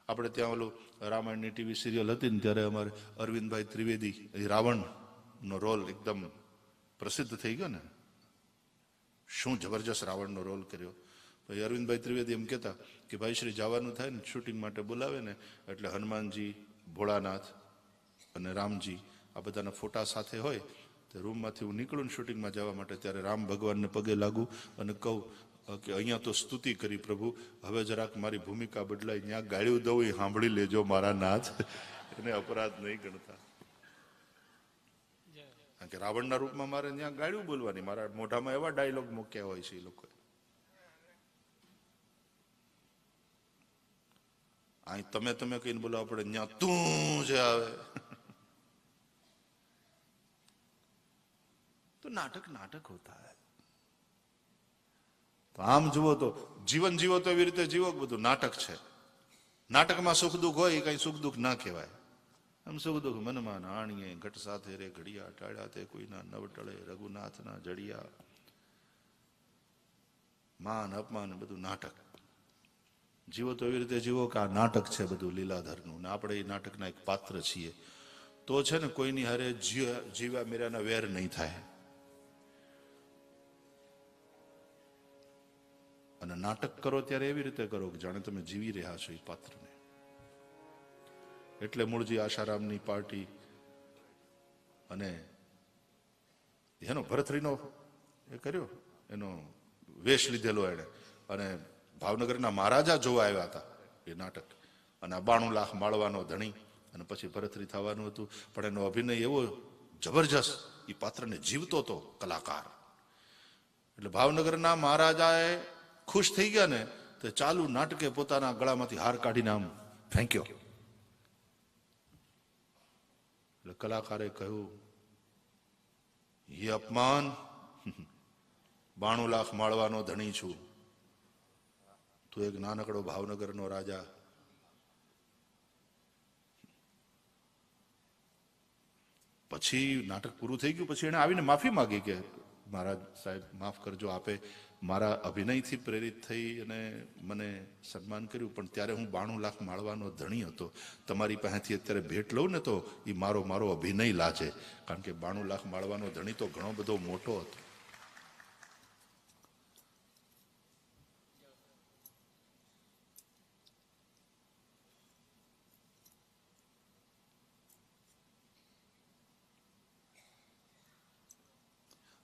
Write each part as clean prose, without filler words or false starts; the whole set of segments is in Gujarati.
આપણે ત્યાં ઓલું રામાયણની ટીવી સિરિયલ હતી ને ત્યારે અમારે અરવિંદભાઈ ત્રિવેદી એ રાવણનો રોલ એકદમ પ્રસિદ્ધ થઈ ગયો ને, શું જબરજસ્ત રાવણનો રોલ કર્યો. ભાઈ અરવિંદભાઈ ત્રિવેદી એમ કહેતા કે ભાઈ શ્રી જવાનું થાય ને શૂટિંગ માટે બોલાવે ને એટલે હનુમાનજી, ભોળાનાથ અને રામજી આ બધાના ફોટા સાથે હોય તો રૂમમાંથી હું નીકળું ને શૂટિંગમાં જવા માટે ત્યારે રામ ભગવાનને પગે લાગું અને કહું કે અહીંયા તો સ્તુતિ કરી પ્રભુ, હવે જરાક મારી ભૂમિકા બદલાય, ત્યાં ગાળ્યું દઉં એ સાંભળી લેજો મારા નાથ, એને અપરાધ નહીં ગણતા. કારણ કે રાવણના રૂપમાં મારે ત્યાં ગાળ્યું બોલવાની, મારા મોઢામાં એવા ડાયલોગ મૂક્યા હોય છે એ લોકોએ. અહીં તમે કહીને બોલાવવા પડે, ત્યાં તું જે આવે તો નાટક હોતા હૈ. તો આમ જુઓ તો જીવન જીવો તો એવી રીતે જીવો, બધું નાટક છે. નાટકમાં સુખ દુઃખ હોય, કઈ સુખ દુઃખ ના કહેવાય. આમ સુખ દુઃખ મનમાં આણીએ, ઘટ સાથે રે ઘડિયા, ટાળ્યા તે કોઈના નવ ટળે, રઘુનાથના જડિયા, માન અપમાન બધું નાટક. જીવો તો એવી રીતે જીવો કે આ નાટક છે બધું લીલાધરનું, ને આપણે એ નાટકના એક પાત્ર છીએ. તો છે ને કોઈની હારે જીવા મેરાના વેર નહીં થાય. અને નાટક કરો ત્યારે એવી રીતે કરો કે જાણે તમે જીવી રહ્યા છો એ પાત્રને. એટલે મૂળજી આશારામની પાર્ટી અને એનો ભરથરીનો એ કર્યો, એનો વેશ લીધેલો એને, અને ભાવનગરના મહારાજા જોવા આવ્યા હતા એ નાટક, અને 92 લાખ માળવાનો ધણી, અને પછી ભરથરી થવાનું હતું. પણ એનો અભિનય એવો જબરજસ્ત, એ પાત્રને જીવતો હતો કલાકાર. એટલે ભાવનગરના મહારાજાએ ખુશ થઈ ગયા ને તો ચાલુ નાટકે પોતાના ગળામાંથી હાર કાઢીને આમ ફેંક્યો. એટલે કલાકારે કહ્યું, એ અપમાન, 92 લાખ માળવાનો ધણી છું, તું એક નાનકડો ભાવનગરનો રાજા. પછી નાટક પૂરું થઈ ગયું, પછી એને આવીને માફી માંગી કે મહારાજ સાહેબ માફ કરજો, આપે મારા અભિનયથી પ્રેરિત થઈ અને મને સન્માન કર્યું, પણ ત્યારે હું 92 લાખ માળવાનો ધણી હતો. તમારી પાસેથી અત્યારે ભેટ લઉં ને તો એ મારો અભિનય લાજે, કારણ કે 92 લાખ માળવાનો ધણી તો ઘણો બધો મોટો હતો.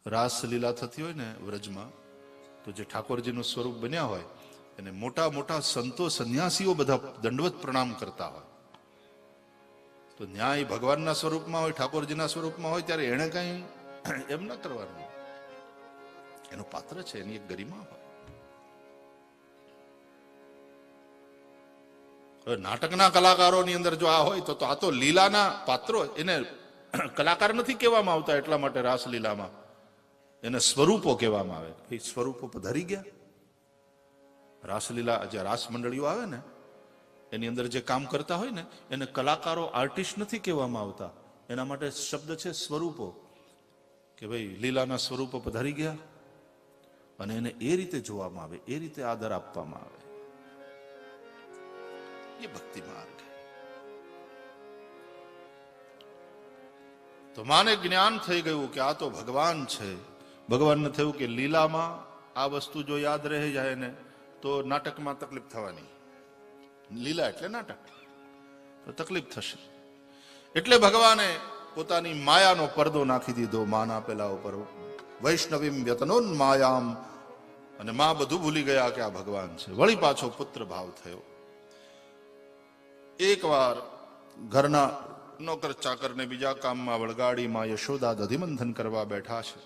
રાસલીલા થતી હોય ને વ્રજમાં, તો જે ઠાકોરજીનું સ્વરૂપ બન્યા હોય એને મોટા મોટા સંતો સંન્યાસીઓ બધા દંડવત પ્રણામ કરતા હોય. તો ન્યાય ભગવાનના સ્વરૂપમાં હોય, ઠાકોરજીના સ્વરૂપમાં હોય, ત્યારે એને કઈ એમ ના કરવાનું. એનું પાત્ર છે, એની એક ગરિમા હોય. હવે નાટકના કલાકારોની અંદર જો આ હોય તો આ તો લીલાના પાત્રો, એને કલાકાર નથી કહેવામાં આવતા. એટલા માટે રાસલીલામાં એને સ્વરૂપો કહેવામાં આવે. એ સ્વરૂપો પધારી ગયા. રાસલીલા જે રાસ મંડળીઓ આવે ને એની અંદર જે કામ કરતા હોય ને એને કલાકારો, આર્ટિસ્ટ નથી કહેવામાં આવતા. એના માટે શબ્દ છે સ્વરૂપો, કે ભાઈ લીલાના સ્વરૂપો પધારી ગયા, અને એને એ રીતે જોવામાં આવે, એ રીતે આદર આપવામાં આવે. એ ભક્તિ માર્ગ. તો માને જ્ઞાન થઈ ગયું કે આ તો ભગવાન છે. ભગવાનને થયું કે લીલામાં આ વસ્તુ જો યાદ રહી જાય ને તો નાટકમાં તકલીફ થવાની. લીલા એટલે નાટક, તો તકલીફ થશે. એટલે ભગવાને પોતાની માયાનો પડદો નાખી દીધો માના પેલા ઉપર. વૈષ્ણવીમ વ્યતનોન માયામ, અને માં બધું ભૂલી ગયા કે આ ભગવાન છે. વળી પાછો પુત્ર ભાવ થયો. એકવાર ઘરના નોકર ચાકરને બીજા કામમાં વળગાડીમાં યશોદા દધિમંથન કરવા બેઠા છે.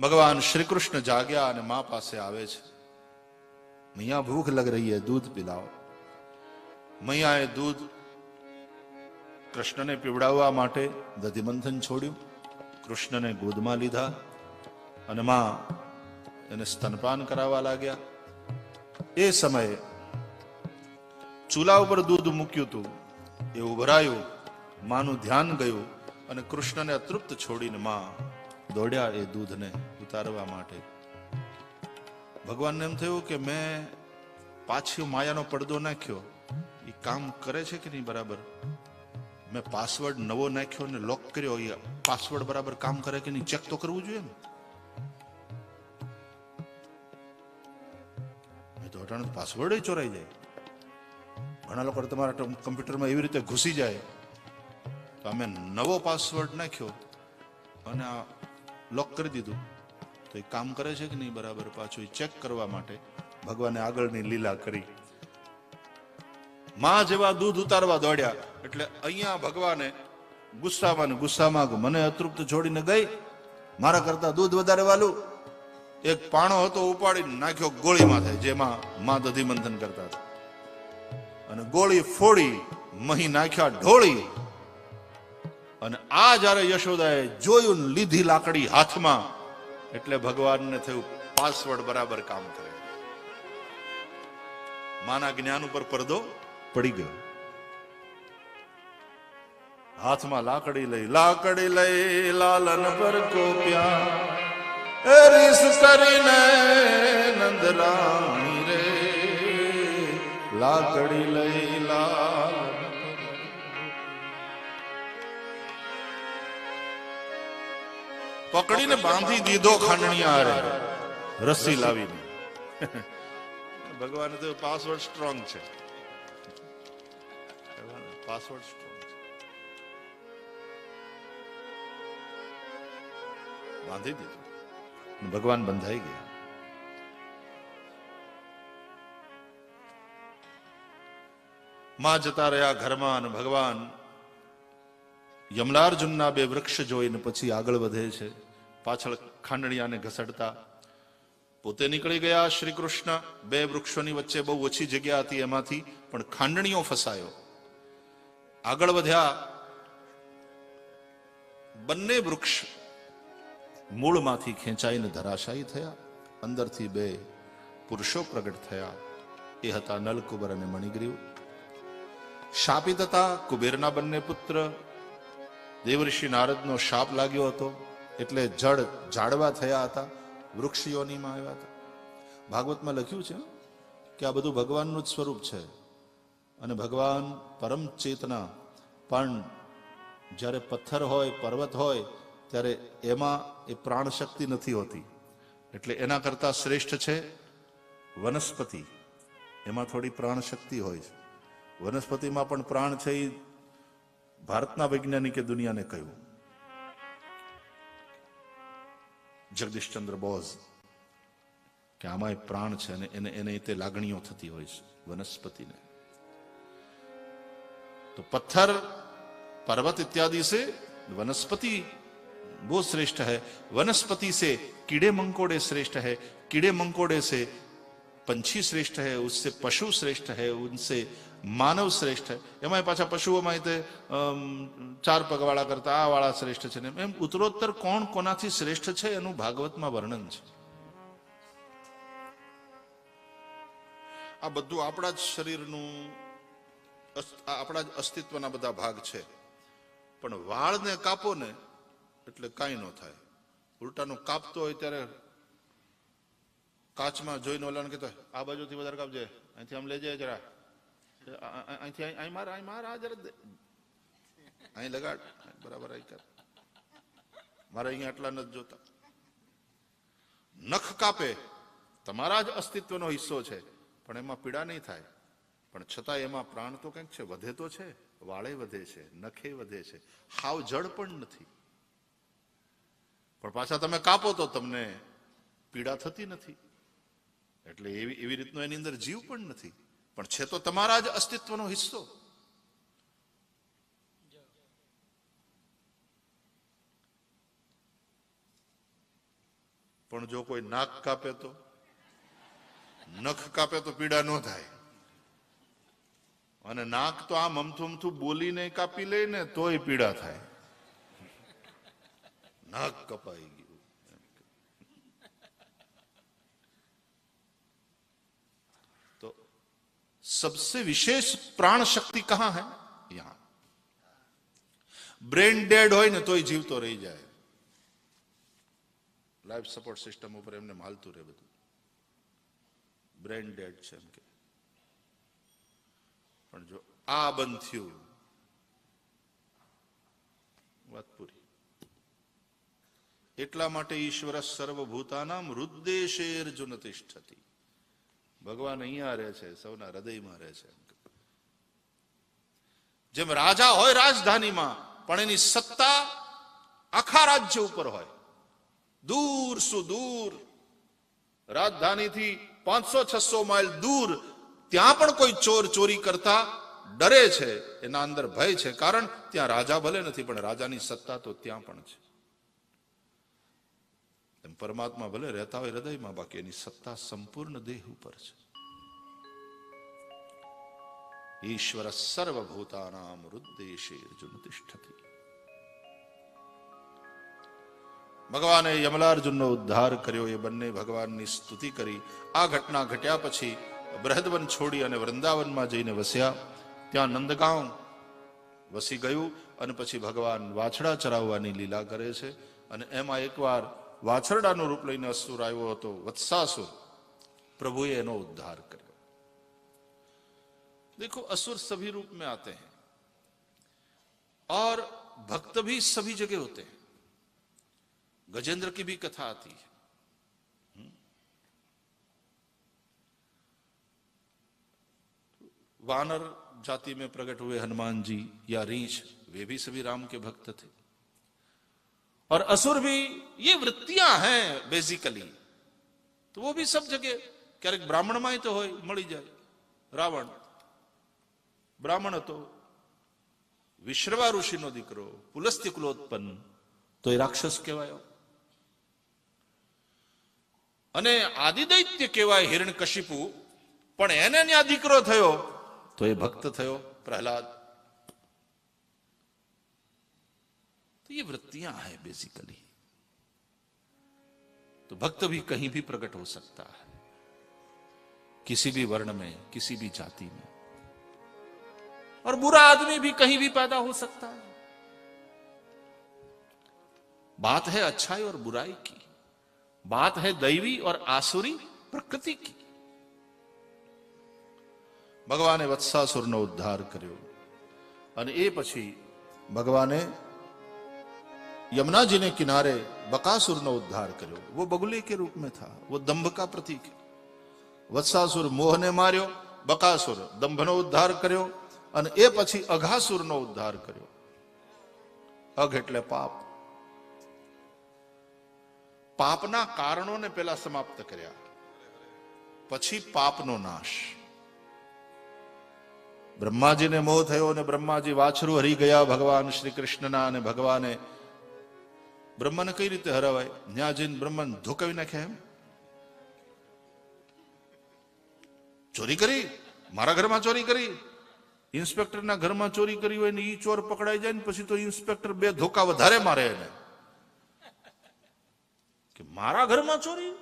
ભગવાન શ્રી કૃષ્ણ જાગ્યા અને મા પાસે આવે છે. મૈયા ભૂખ લગ રહી હૈ, દૂધ પિલાઓ. મૈયાએ દૂધ કૃષ્ણને પીવડાવવા માટે દધિમંથન છોડ્યું, કૃષ્ણને ગોદમાં લીધા, અને મા એને સ્તનપાન કરાવવા લાગ્યા. એ સમયે ચૂલા ઉપર દૂધ મૂક્યું હતું, એ ઉભરાયું, માનું ધ્યાન ગયું, અને કૃષ્ણને અતૃપ્ત છોડીને મા દોડ્યા એ દૂધને ઉતારવા માટે. ભગવાનને એમ થયું કે મેં પાછી માયાનો પડદો નાખ્યો, એ કામ કરે છે કે નહીં બરાબર? મેં પાસવર્ડ નવો નાખ્યો ને લોક કર્યો, એ પાસવર્ડ બરાબર કામ કરે કે નહીં ચેક તો કરવું જોઈએ ને. તો અટાણે પાસવર્ડ ચોરાઈ જાય. ઘણા લોકો તમારા કમ્પ્યુટરમાં એવી રીતે ઘૂસી જાય તો અમે નવો પાસવર્ડ નાખ્યો અને આ લોક કરી દીધું, તો એ કામ કરે છે કે નહીં બરાબર, પાછું એ ચેક કરવા માટે ભગવાને આગળની લીલા કરી. માં જેવા દૂધ ઉતારવા દોડ્યા એટલે અહીંયા ભગવાને ગુસ્સામાં મને અતૃપ્ત છોડીને ગઈ, મારા કરતા દૂધ વધારે વાલું. એક પાણો હતો ઉપાડીને નાખ્યો ગોળી માથે, જેમાં માં દધી મંથન કરતા હતા, અને ગોળી ફોડી મહી નાખ્યા ઢોળી. અને આ જયારે યશોદાએ જોયું લીધી લાકડી હાથમાં, એટલે ભગવાનને થયું પાસવર્ડ બરાબર કામ કરે. માના જ્ઞાન ઉપર પડદો પડી ગયો. હાથમાં લાકડી લઈ લાલન પર કોપ્યા, રીસ કરીને નંદરાણી રે, લાકડી લઈ લાલ પકડીને બાંધી દીધો ખાંડણીયા રે, રસ્સી લાવીને. ભગવાન તો પાસવર્ડ સ્ટ્રોંગ છે, પાસવર્ડ સ્ટ્રોંગ છે. બાંધી દીધું, ભગવાન બંધાઈ ગયા. માં જતા રહ્યા ઘરમાં, અને ભગવાન યમલાર્જુનના બે વૃક્ષ જોઈને પછી આગળ વધે છે, પાછળ ખાંડણીયાને ઘસડતા. પોતે નીકળી ગયા શ્રી કૃષ્ણ. બે વૃક્ષોની વચ્ચે બહુ ઓછી જગ્યા હતી, એમાંથી પણ ખાંડણીઓ ફસાયો. આગળ વધ્યા, બંને વૃક્ષ મૂળમાંથી ખેંચાઈને ધરાશાયી થયા. અંદરથી બે પુરુષો પ્રગટ થયા. એ હતા નલકુબર અને મણિગ્રીવ. શાપિત હતા કુબેરના બંને પુત્ર. દેવઋષિ નારદનો શાપ લાગ્યો હતો, એટલે જળ ઝાડવા થયા હતા, વૃક્ષ યોનિમાં આવ્યા હતા. ભાગવતમાં લખ્યું છે કે આ બધું ભગવાનનું જ સ્વરૂપ છે, અને ભગવાન પરમ ચેતના. પણ જ્યારે પથ્થર હોય, પર્વત હોય, ત્યારે એમાં એ પ્રાણ શક્તિ નથી હોતી, એટલે એના કરતા શ્રેષ્ઠ છે વનસ્પતિ. એમાં થોડી પ્રાણ શક્તિ હોય છે. વનસ્પતિમાં પણ પ્રાણ છે, એ ભારતના વૈજ્ઞાનિકે દુનિયાને કહ્યું. જગદીશચંદ્ર બોઝ કે આમાં પ્રાણ છે, અને એને તે લાગણીઓ થતી હોય છે વનસ્પતિને. तो पत्थर पर्वत इत्यादि से वनस्पति वो श्रेष्ठ है. वनस्पति से कीड़े मंकोड़े श्रेष्ठ है, कीड़े मंकोड़े से पंछी श्रेष्ठ है, उससे पशु श्रेष्ठ है, उनसे मानव श्रेष्ठ है. એમાં પાછા પશુઓમાં તે ચાર પગવાળા કરતા આ વાળા શ્રેષ્ઠ છે ને એમ ઉત્તરોત્તર કોણ કોનાથી શ્રેષ્ઠ છે એનું ભાગવતમાં વર્ણન છે. આ બધું આપણા જ શરીરનું, આપણા જ અસ્તિત્વના બધા ભાગ છે. પણ વાળને કાપો ને એટલે કાંઈ ન થાય. ઉલટાનું કાપતો હોય ત્યારે કાચમાં જોઈને ઓલાને કહેતો આ બાજુથી વધારે કાપજે, અહીંથી આમ લેજે જરા, અહીંથી અહીં માર, અહીં માર, આ જરા અહીં લગાડ, બરાબર અહીં કર, મારે અહીંયા આટલા નથી જોતા. નખ કાપે તમારા જ અસ્તિત્વનો હિસ્સો છે, પણ એમાં પીડા નહીં થાય. પણ છતાં એમાં પ્રાણ તો કંઈક છે, વધે તો છે. વાળે વધે છે, નખે વધે છે, હાવ જડ પણ નથી. પણ પાછા તમે કાપો તો તમને પીડા થતી નથી. એટલે એવી રીતનો એની અંદર જીવ પણ નથી, પણ છે તો તમારા જ અસ્તિત્વનો હિસ્સો. પણ જો કોઈ નાક કાપે તો, નખ કાપે તો પીડા ન થાય. અને નાક તો આમ અમથું અમથું બોલીને કાપી લે ને તોય પીડા થાય. નાક કપાઈ ગયું. તો सबसे विशेष प्राण शक्ति कहां है? यहां. ब्रेन डेड હોય ને તોય જીવતો રહી જાય. લાઈફ સપોર્ટ સિસ્ટમ ઉપર એમને હાલતું રહે બધું. બ્રેન ડેડ છે એમ કે પણ જો આ બંધ થયું, વાત પૂરી. એટલા માટે ઈશ્વર સર્વભૂતાનામ હૃદ્દેશેર્જુન તિષ્ઠતિ. ભગવાન અહીંયા રહે છે, સૌના હૃદયમાં રહે છે. જેમ રાજા હોય રાજધાનીમાં, પણ એની સત્તા આખા રાજ્ય ઉપર હોય. દૂર સુદૂર રાજધાનીથી 500-600 માઇલ દૂર ત્યાં પણ કોઈ ચોર ચોરી કરતા ડરે છે, એના અંદર ભય છે. કારણ ત્યાં રાજા ભલે નથી, પણ રાજાની સત્તા તો ત્યાં પણ છે. એમ પરમાત્મા ભલે રહેતા હોય હૃદયમાં, બાકી એની સત્તા સંપૂર્ણ દેહ ઉપર છે. ઈશ્વર સર્વભૂતાનામ હૃદ્દેશેર્જુન તિષ્ઠતિ. ભગવાને યમલાર્જુનનો ઉદ્ધાર કર્યો, એ બંને ભગવાનની સ્તુતિ કરી. આ ઘટના ઘટ્યા પછી બૃહદવન છોડી અને વૃંદાવનમાં જઈને વસ્યા. ત્યાં નંદગાંવ વસી ગયું અને પછી ભગવાન વાછડા ચરાવવાની લીલા કરે છે. અને એમાં એકવાર વાછરડાનું રૂપ લઈને અસુર આવ્યો હતો, વત્સાસુર. પ્રભુએ એનો ઉદ્ધાર કર્યો. देखो असुर सभी रूप में आते हैं और भक्त भी सभी जगह होते हैं. गजेंद्र की भी कथा आती है. वानर जाति में प्रकट हुए हनुमान जी या रीछ, वे भी सभी राम के भक्त थे. और असुर भी ये वृत्तियां हैं बेसिकली. तो वो भी सब जगह, क्यारेक ब्राह्मण में तो हो मળી જાય. રાવણ બ્રાહ્મણ હતો, વિશ્રવા ઋષિનો દીકરો, પુલસ્ત્ય કુલોત્પન્ન, તો એ રાક્ષસ કહેવાયો. અને આદિદૈત્ય કહેવાય હિરણ્યકશિપુ, પણ એને ત્યાં દીકરો થયો તો એ ભક્ત થયો, પ્રહલાદ. तो ये वृत्तियां हैं बेसिकली. तो भक्त भी कहीं भी प्रकट हो सकता है, किसी भी वर्ण में, किसी भी जाति में. और बुरा आदमी भी कहीं भी पैदा हो सकता है. बात है अच्छाई और बुराई की, बात है दैवी और आसुरी प्रकृति की. ભગવાને વત્સાસુરનો ઉદ્ધાર કર્યો અને એ પછી ભગવાને यमुना जी ने किनारे बकासुर नो उद्धार करो. वो बगुले के रूप में था, वो दंभ का प्रतीक है. वत्सासुर मोह ने मार्यो, बकासुर दंभ नो उद्धार કર્યો અને એ પછી અઘાસુર નો ઉદ્ધાર કર્યો. અઘ એટલે પાપ. પાપના કારણોને પહેલા સમાપ્ત કર્યા, પછી પાપનો નાશ. બ્રહ્માજીને મોહ થયો અને બ્રહ્માજી વાછરું હરી ગયા ભગવાન શ્રી કૃષ્ણના. અને ભગવાને બ્રહ્માને કઈ રીતે હરાવાય? ન્યા જઈને બ્રહ્માને ધોકાવી નાખ્યા. એમ ચોરી કરી, મારા ઘરમાં ચોરી કરી, ઇન્સ્પેક્ટરના ઘરમાં ચોરી કરી હોય ને ઈ ચોર પકડાઈ જાય ને પછી તો ઇન્સ્પેક્ટર 2 ધોકા વધારે મારે એને કે મારા ઘરમાં ચોરી,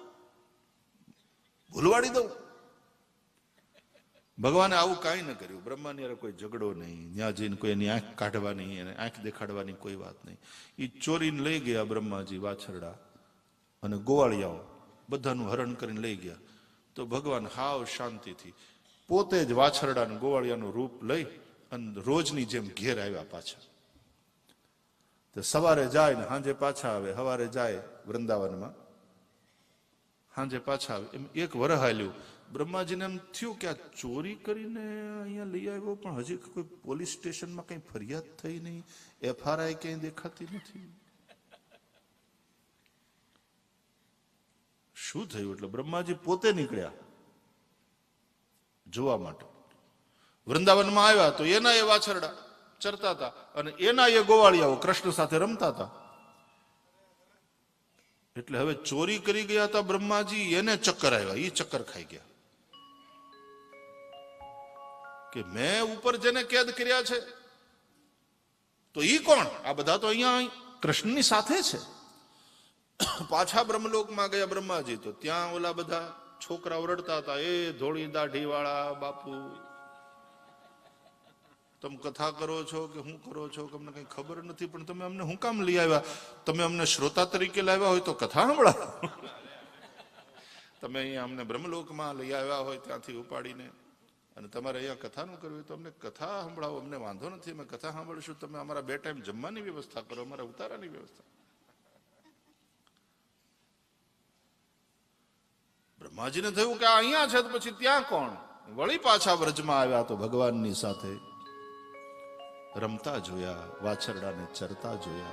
ભૂલવાડી દઉં. ભગવાને આવું કાંઈ ન કર્યું. બ્રહ્માની યાર કોઈ ઝઘડો નહીં, ત્યાં જઈને કોઈ એની આંખ કાઢવાની અને આંખ દેખાડવાની કોઈ વાત નહીં. એ ચોરીને લઈ ગયા બ્રહ્માજી વાછરડા અને ગોવાળિયાઓ બધાનું હરણ કરીને લઈ ગયા. તો ભગવાન હાવ શાંતિથી પોતે જ વાછરડા અને ગોવાળિયાનું રૂપ લઈ અને રોજની જેમ ઘેર આવ્યા પાછા. તો સવારે જાય ને સાંજે પાછા આવે, સવારે જાય વૃંદાવનમાં, સાંજે પાછા આવે. એમ 1 વર્ષ હાલ્યું. બ્રહ્માજીને એમ થયું કે આ ચોરી કરીને અહીંયા લઈ આવ્યો, પણ હજી કોઈ પોલીસ સ્ટેશનમાં કઈ ફરિયાદ થઈ નહીં, FRI ક્યાંય દેખાતી નથી. શું થયું? એટલે બ્રહ્માજી પોતે નીકળ્યા જોવા માટે. વૃંદાવનમાં આવ્યા તો એના એ વાછરડા ચરતા હતા અને એના એ ગોવાળિયાઓ કૃષ્ણ સાથે રમતા હતા. એટલે હવે ચોરી કરી ગયા હતા બ્રહ્માજી, એને ચક્કર આવ્યા, એ ચક્કર ખાઈ ગયા કે મેં ઉપર જેને કેદ કર્યા છે તો ઈ કોણ? આ બધા તો અહીંયા કૃષ્ણની સાથે છે. પાછા બ્રહ્મલોકમાં ગયા બ્રહ્માજી, તો ત્યાં ઓલા બધા છોકરાઓ રડતા હતા, એ ધોળી દાઢી વાળા બાપુ, તમે કથા કરો છો કે શું કરો છો કે અમને કઈ ખબર નથી, પણ તમે અમને શું કામ લઈ આવ્યા? તમે અમને શ્રોતા તરીકે લાવ્યા હોય તો કથા સાંભળાવો. તમે અહીંયા અમને બ્રહ્મલોકમાં લઈ આવ્યા હોય ત્યાંથી ઉપાડીને અને તમારે અહીંયા કથાનું કરવું હોય તો અમને કથા સંભળાવો, અમને વાંધો નથી, અમે કથા સાંભળીશું, તમે અમારા 2 ટાઈમ જમવાની વ્યવસ્થા કરો, અમારા ઉતારાની વ્યવસ્થા. બ્રહ્માજીને થયું કે અહીંયા છે તો પછી ત્યાં કોણ? વળી પાછા વ્રજમાં આવ્યા તો ભગવાનની સાથે રમતા જોયા, વાછરડાને ચરતા જોયા.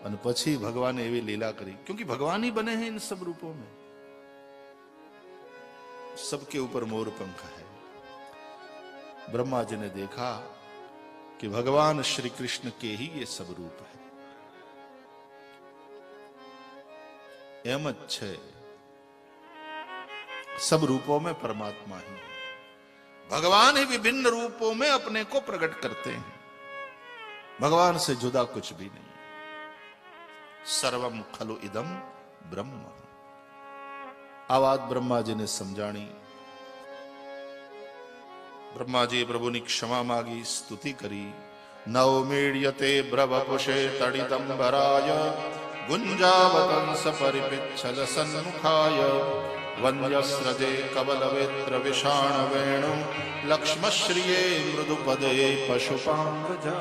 અને પછી ભગવાને એવી લીલા કરી, क्योंकि भगवान ही बने हैं इन सब रूपों में, सबके ऊपर मोर पंख है. ब्रह्मा जी ने देखा कि भगवान श्री कृष्ण के ही ये सब रूप है. एम अच्छे सब रूपों में परमात्मा ही है. भगवान ही विभिन्न रूपों में अपने को प्रकट करते हैं. भगवान से जुदा कुछ भी नहीं. सर्वम खलु इदम ब्रह्म. आ बात ब्रह्मा जी ने समझाणी. ब्रह्मा जी प्रभु ની ક્ષમા માગી, સ્તુતિ કરી. નવમીડ્યતે બ્રવપુષે તડિતંબરાય ગુંજાવતંસ પરિપિચ્છલ સન્મુખાય વન્યસ્રજે કવલવેત્ર વિષાણ વેણુ લક્ષ્મશ્રિયે મૃદુપદે પશુપાંગજાય.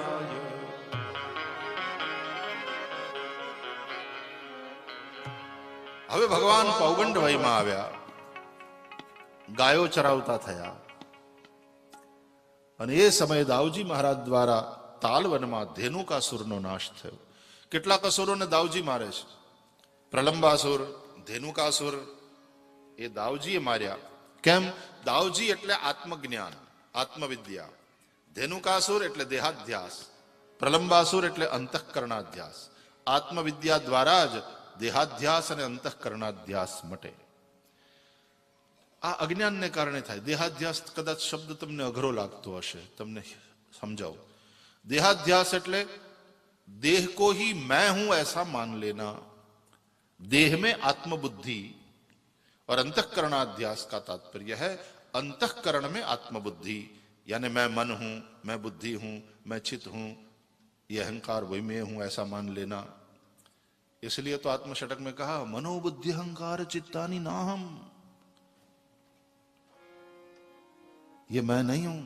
હવે ભગવાન પૌગંડ વયમાં આવ્યા, ગાયો ચરાવતા થયા. અને એ સમયે દાઉજી મહારાજ દ્વારા તાલવનમાં ધેનુકાસુરનો નાશ થયો. કેટલાક અસુરોને દાઉજી મારે છે. પ્રલંબાસુર, ધેનુકાસુર એ દાઉજીએ માર્યા. કેમ? દાઉજી એટલે આત્મજ્ઞાન, આત્મવિદ્યા. ધેનુકાસુર એટલે દેહાધ્યાસ. પ્રલંબાસુર એટલે અંતઃકરણાધ્યાસ. આત્મવિદ્યા દ્વારા જ દેહાધ્યાસ અને અંતઃકરણાધ્યાસ મટે. આ અજ્ઞાનને કારણે થાય. દેહાધ્યાસ કદાચ શબ્દ તમને અઘરો લાગતો હશે, તમને સમજાવો. देहाध्यास એટલે देह को ही मैं हूं ऐसा मान लेना. देह में आत्मबुद्धि. और अंतःकरणाध्यास का तात्पर्य है अंतःकरण में आत्मबुद्धि, यानी मैं मन हूं, मैं बुद्धि हूं, मैं चित हूं, ये अहंकार वही मैं हूं ऐसा मान लेना. इसलिए तो आत्मषटक में कहा मनोबुद्धि अहंकार चित्तानि नाहम. ये मैं नहीं हूं.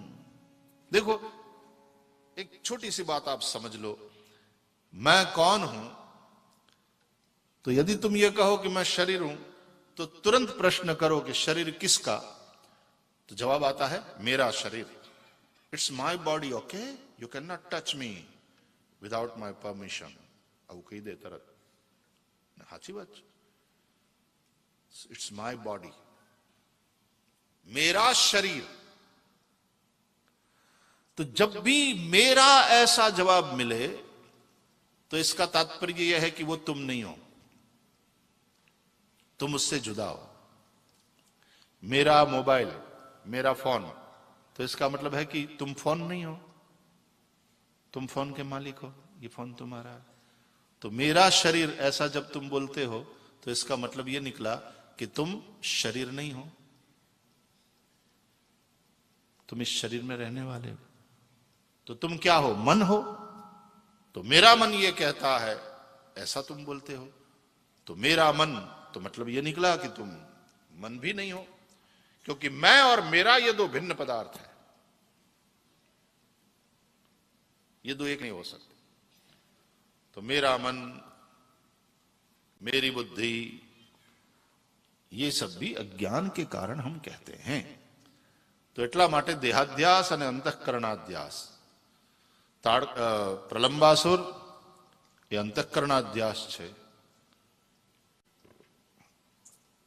देखो एक छोटी सी बात आप समझ लो, मैं कौन हूं? तो यदि तुम ये कहो कि मैं शरीर हूं तो तुरंत प्रश्न करो कि शरीर किसका? तो जवाब आता है मेरा शरीर. It's my body. Okay, you can not touch me without my permission. આવું કહી દે તરત. સાચી વાત છે. इट्स माय बॉडी, मेरा शरीर. तो जब भी मेरा ऐसा जवाब मिले तो इसका तात्पर्य यह है कि वो तुम नहीं हो, तुम उससे जुदा हो. मेरा मोबाइल, मेरा फोन, तो इसका मतलब है कि तुम फोन नहीं हो, तुम फोन के मालिक हो, ये फोन तुम्हारा है. तो मेरा शरीर ऐसा जब तुम बोलते हो तो इसका मतलब यह निकला कि तुम शरीर नहीं हो, तुम इस शरीर में रहने वाले हो. तो तुम क्या हो? मन हो. तो मेरा मन ये कहता है ऐसा तुम बोलते हो. तो मेरा मन, तो मतलब ये निकला कि तुम मन भी नहीं हो, क्योंकि मैं और मेरा ये दो भिन्न पदार्थ है, ये दो एक नहीं हो सकते. तो मेरा मन, मेरी बुद्धि, ये सब भी अज्ञान के कारण हम कहते हैं. तो એટલા માટે દેહાધ્યાસ અને અંતઃકરણાધ્યાસ. પ્રલંબાસુર એ અંતઃકરણાધ્યાસ છે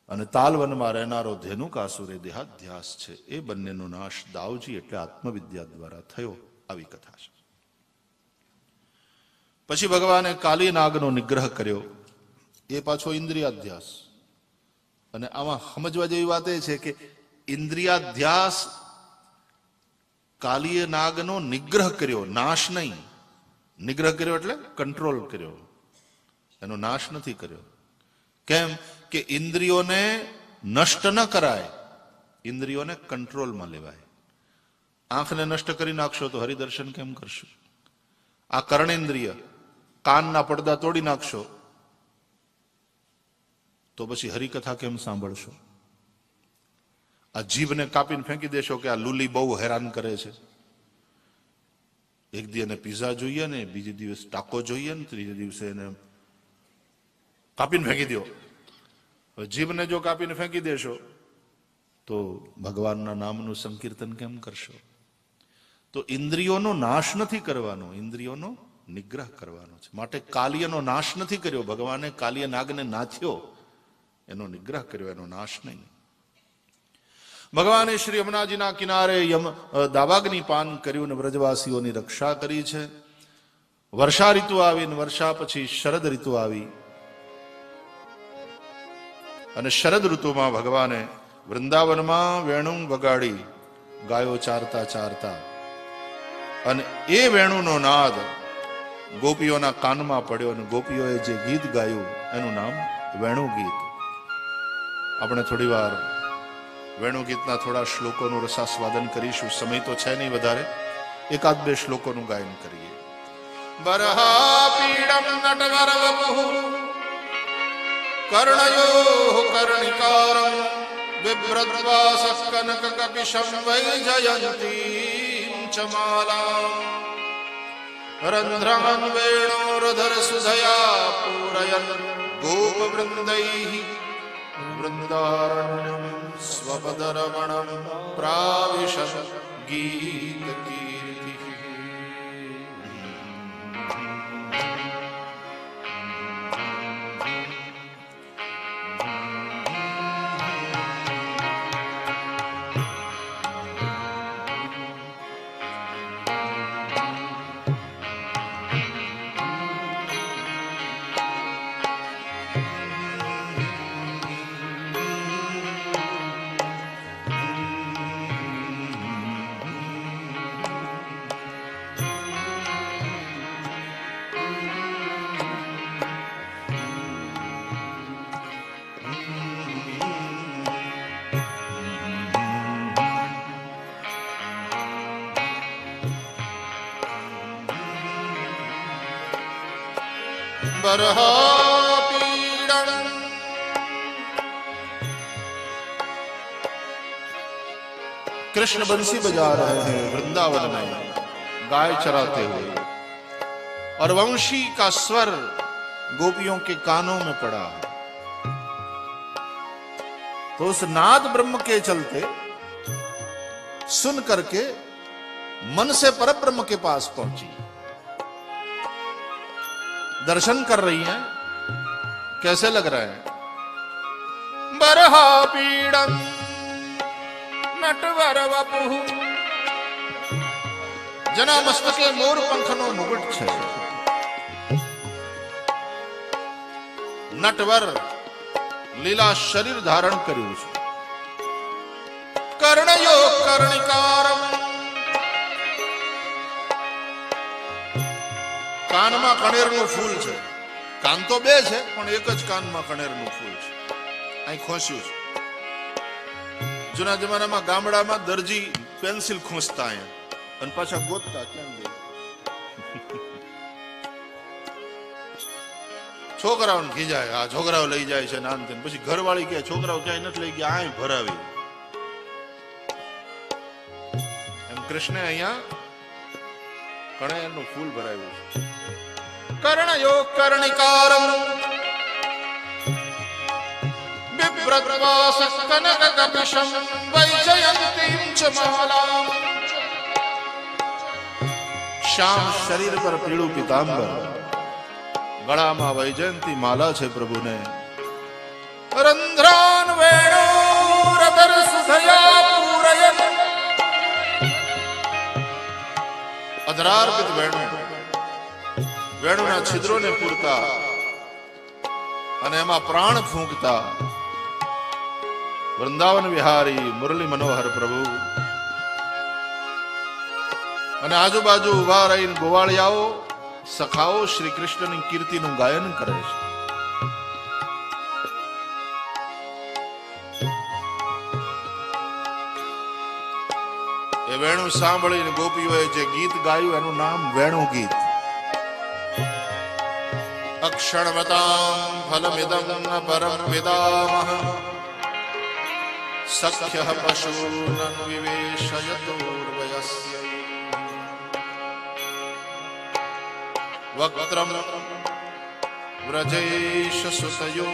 અને તાલવનમાં રહેનારો ધેનુકાસુર એ દેહાધ્યાસ છે. એ બંનેનો નાશ દાઉજી એટલે આત્મવિદ્યા દ્વારા થયો. આવી કથા છે. પછી ભગવાને કાલી નાગનો નિગ્રહ કર્યો. એ પાછો ઇન્દ્રિયાધ્યાસ. અને આમાં સમજવા જેવી વાત એ છે કે ઇન્દ્રિયાધ્યાસ કાલીય નાગનો નિગ્રહ કર્યો, નાશ નહીં. નિગ્રહ કર્યો એટલે કંટ્રોલ કર્યો, એનો નાશ નથી કર્યો. કેમ કે ઇન્દ્રિયોને નષ્ટ ન કરાય, ઇન્દ્રિયોને કંટ્રોલમાં લેવાય. આંખને નષ્ટ કરી નાખશો તો હરિદર્શન કેમ કરશો? આ કર્ણેન્દ્રિય, કાનના પડદા તોડી નાખશો તો પછી હરિકથા કેમ સાંભળશો? આ જીભને કાપીને ફેંકી દેશો કે આ લુલી બહુ હેરાન કરે છે. એક દી એને પીઝા જોઈએ ને, બીજે દિવસ ટાકો જોઈએ ને, ત્રીજે દિવસે એને કાપીને ફેંકી દો. જીભને જો કાપીને ફેંકી દેશો તો ભગવાનના નામનું સંકીર્તન કેમ કરશો? તો ઇન્દ્રિયોનો નાશ નથી કરવાનો, ઇન્દ્રિયોનો નિગ્રહ કરવાનો છે. માટે કાલિયનો નાશ નથી કર્યો ભગવાને. કાલિય નાગને નાથ્યો, એનો નિગ્રહ કર્યો, એનો નાશ નહીં. ભગવાને શ્રી યમુનાજીના કિનારે દાવાગ્નિ પાન કર્યું ને વ્રજવાસીઓની રક્ષા કરી છે. વર્ષા ઋતુ આવી ને વર્ષા પછી શરદ ઋતુ આવી અને શરદ ઋતુમાં ભગવાને વૃંદાવનમાં વેણુ વગાડી ગાયો ચારતા ચારતા, અને એ વેણુનો નાદ ગોપીઓના કાનમાં પડ્યો અને ગોપીઓએ જે ગીત ગાયું એનું નામ વેણુ ગીત. આપણે થોડી વાર વેણુ ગીતના થોડા શ્લોકોનું રસાસ્વાદન કરીશું. સમય તો છે નહીં વધારે, એકાદ બે શ્લોકોનું ગાયન કરીએ. બરહા પીડમ નટવર વપુઃ કર્ણયો કર્ણિકારમ બિભ્રદ્વાસઃ કનક કપિશં વૈજયંતીં ચ માલાં રંધ્રાન વેણોરધર સુધયા પૂરયન ગોપવૃંદૈઃ વૃંદારણ્યં સ્વપદરમણં પ્રાવિશત ગીતકીર્તિઃ. बरहापीडम कृष्ण बंसी बजा रहे हैं वृंदावन में गाय चराते हुए, और वंशी का स्वर गोपियों के कानों में पड़ा. तो उस नाद ब्रह्म के चलते सुन करके मन से परब्रह्म के पास पहुंची. दर्शन कर रही हैं, कैसे लग रहा है? बरहा पीड़म नटवर वपुः. जना मस्तके मोर पंखनो मुकुट छे. नटवर લીલા શરીર ધારણ કર્યું છે. કર્ણયો કર્ણિકારમ, કાનમાં કણેરનું ફૂલ છે. કાન તો બે છે પણ એક જ કાનમાં કણેરનું ફૂલ છે. અહીં ખોસ્યું છે. જૂના જમાનામાં ગામડામાં દરજી પેન્સિલ ખોસતા અહીંયા અને પાછા ગોતતા ક્યાં ગઈ. છોકરાઓને ખીજાય, આ છોકરાઓ લઈ જાય છે નામ તેમ. પછી ઘરવાળી કે છોકરાઓ ક્યાંય નથી લઈ ગયા, આ ભરાવી. એમ કૃષ્ણે અહીંયા કણેરનું ફૂલ ભરાવ્યું છે. કર્ણયો કર્ણિકારમ બિભ્રદ્વાસઃ કનક કપિશં વૈજયંતીં ચ માલાં. શ્યામ શરીર પર પીળું પીતાંબર, ગળામાં વૈજયંતી માલા છે પ્રભુને. રંધ્રાન વેણોરધર સુધયા પૂરયન, અધરાર્પિત વેણુ, વેણુના છિદ્રોને પૂરતા અને એમાં પ્રાણ ફૂંકતા વૃંદાવન વિહારી મુરલી મનોહર પ્રભુ. અને આજુબાજુ ઉભા રહીને ગોવાળિયાઓ સખાઓ શ્રી કૃષ્ણની કીર્તિનું ગાયન કરે છે. એ વેણુ સાંભળીને ગોપીઓએ જે ગીત ગાયું એનું નામ વેણુ ગીત. અક્ષણવતામ ફલમિદં ન પરમ વિદામઃ સખ્યઃ પશૂન વિવેશયતોર્વયસ્ય વક્ત્રમ વ્રજેશ સુતયો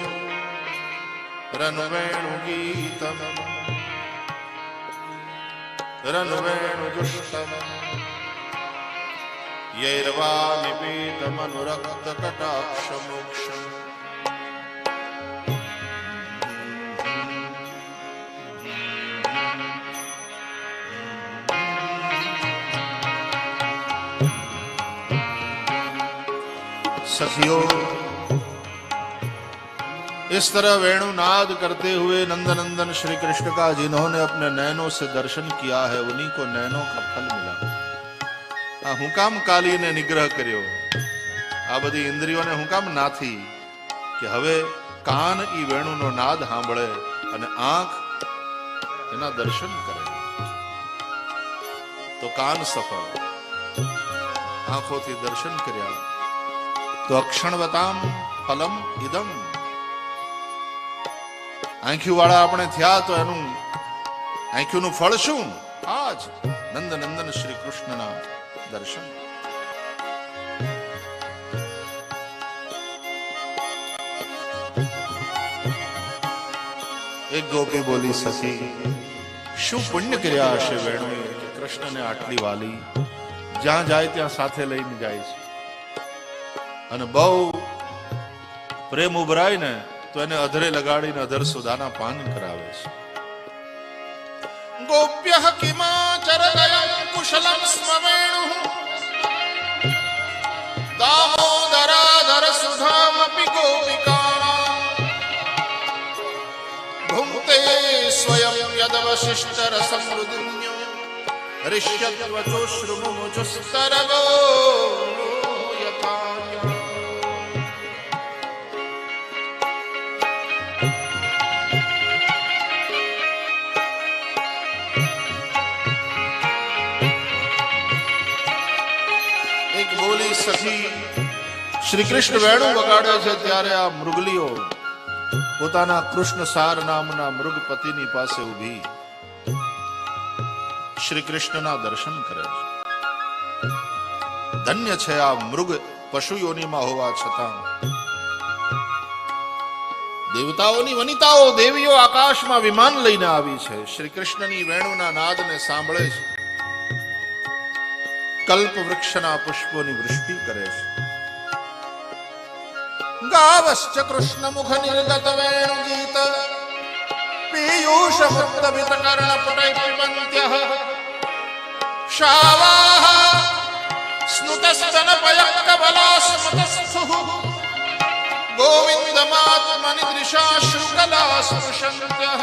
રણવેણુગીતમ રણવેણુદુષ્ટમ યૈર્વા નિપીતમનુરક્ત કટાક્ષમોક્ષમ सखियों, इस तरह वेणुनाद करते हुए नंदनंदन श्री कृष्ण का जिन्होंने अपने नैनों से दर्शन किया है उन्हीं को नैनों का फल मिला। હું કામ કાલીને નિગ્રહ કર્યો, આ બધી ઇન્દ્રિયોને હું કામ નાથી કે હવે કાન ઈ વેણુનો નાદ સાંભળે અને આંખ એના દર્શન કરે, તો કાન સફળ, આંખોથી દર્શન કર્યા તો અક્ષણવતામ ફલમ ઇદમ, આંખ્યું વાળા આપણે થયા તો એનું આંખ્યુંનું ફળ શું? આજ નંદનંદન શ્રી કૃષ્ણના દર્શન. એક ગોપી બોલી, સખી શું પુણ્ય કર્યા હશે વેણુએ કે કૃષ્ણને આટલી વાલી, જ્યાં જાય ત્યાં સાથે લઈને જાય છે અને બહુ પ્રેમ ઉભરાય ને તો એને અધરે લગાડીને અધર સુદાના પાન કરાવે છે. ગોપ્યઃ કિમાચરદયં કુશલં સ્મવેણુઃ દામોદરાધર સુધામપી ગોપિકાણાં ભુંક્તે સ્વયં યદવશિષ્ટ રસમૃદુન્યો રિષ્યત્વચોશ્રુમુમુચુસ્તરગો યથા. સખી શ્રી કૃષ્ણ વેણુ વગાડે છે ત્યારે આ મૃગલીઓ પોતાના કૃષ્ણ સાર નામના મૃગપતિની પાસે ઊભી શ્રી કૃષ્ણના દર્શન કરે છે. ધન્ય છે આ મૃગ પશુ યોનિમાં હોવા છતાં દેવતાઓની વનિતાઓ દેવીઓ આકાશમાં વિમાન લઈને આવી છે, શ્રી કૃષ્ણની વેણુના નાદને સાંભળે છે, કલ્પ વૃક્ષના પુષ્પોની વૃષ્ટિ કરે છે. ગાવશ્ચ કૃષ્ણ મુખ નિર્ગત વેણુ ગીત પીયુષ મુક્તવિત કર્ણ પુટૈ પિબંત્યઃ શાવાહ સ્નુતસ્તન પયક્ક બલાસ્મતસ્થુઃ ગોવિંદમાત્મનિ દૃશા શુકલા સ્પૃશન્ત્યઃ.